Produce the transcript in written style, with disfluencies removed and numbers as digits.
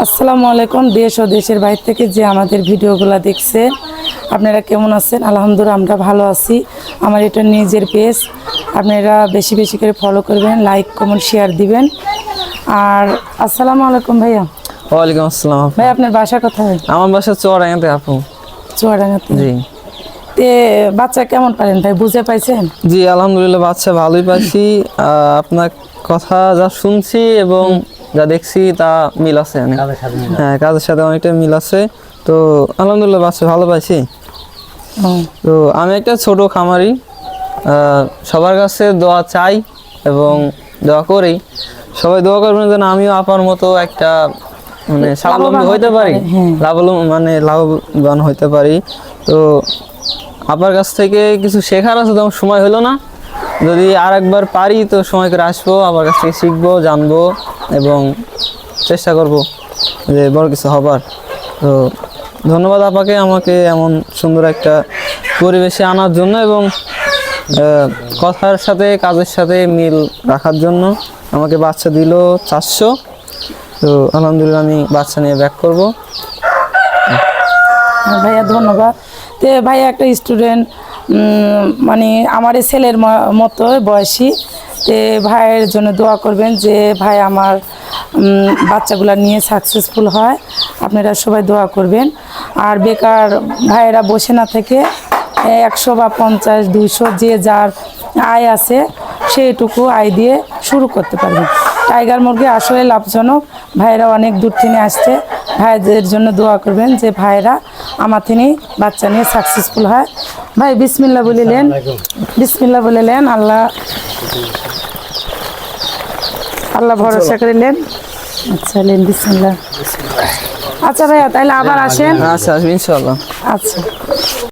আসসালামু আলাইকুম। দেশ ও দেশের বাইরে থেকে যে আমাদের ভিডিওগুলো দেখছেন, আপনারা কেমন আছেন? আলহামদুলিল্লাহ আমরা ভালো আছি। আমার এটা নিজের পেজ, আপনারা বেশি বেশি করে ফলো করবেন, লাইক কমেন্ট শেয়ার দিবেন। আর আসসালামু আলাইকুম ভাইয়া। ওয়ালাইকুম আসসালাম। ভাই আপনার বাসা কোথায়? আমার বাসা চুয়াডাঙ্গাতে আপু। চুয়াডাঙ্গাতে? জি তে বাচ্চা কেমন পারেন ভাই, বুঝে পাইছেন? জি আলহামদুলিল্লাহ বাচ্চা ভালোই পাইছি। আপনার কথা যা শুনছি এবং যা দেখছি তা মিল আছে অনেক। হ্যাঁ, কাজের সাথে অনেকটা মিল আছে। তো আলহামদুলিল্লাহ বাচ্চা ভালো পাইছি। তো আমি একটা ছোট খামারি, সবার কাছে দোয়া চাই এবং দোয়া করি। সবাই দোয়া করবেন যেন আমিও আপার মতো একটা মানে স্বাবলম্বী হইতে পারি, লাভবান হইতে পারি। তো আপার কাছ থেকে কিছু শেখার আছে, তেমন সময় হলো না। যদি আর একবার পারি তো সময় করে আসবো, আপার কাছ থেকে শিখবো, জানবো এবং চেষ্টা করব যে বড় কিছু হবার। তো ধন্যবাদ আপাকে আমাকে এমন সুন্দর একটা পরিবেশে আনার জন্য এবং কথার সাথে কাজের সাথে মিল রাখার জন্য। আমাকে বাচ্চা দিল 400। তো আলহামদুলিল্লাহ আমি বাচ্চা নিয়ে ব্যাক করবো। ভাইয়া ধন্যবাদ। তো ভাইয়া একটা স্টুডেন্ট, মানে আমার এই ছেলের মতো বয়সী। তো ভাইয়ের জন্য দোয়া করবেন যে ভাই আমার বাচ্চাগুলা নিয়ে সাকসেসফুল হয়। আপনারা সবাই দোয়া করবেন। আর বেকার ভাইয়েরা বসে না থেকে 100 বা 50, 200 যে যার আয় আছে সেইটুকু আয় দিয়ে শুরু করতে পারবেন। টাইগার মুরগি আসলে লাভজনক। ভাইয়েরা অনেক দূর থেকে আসছে, ভাইদের জন্য দোয়া করবেন যে ভাইয়েরা আমার থেকে বাচ্চা নিয়ে সাকসেসফুল হয়। ভাই বিসমিল্লাহ বলিলেন, বিসমিল্লাহ বলিলেন, আল্লাহ ভরসা করিলেন। আচ্ছা লেন বিসমিল্লাহ। আচ্ছা ভাইয়া তাহলে আবার আসেন। আচ্ছা ইনশাআল্লাহ। আচ্ছা।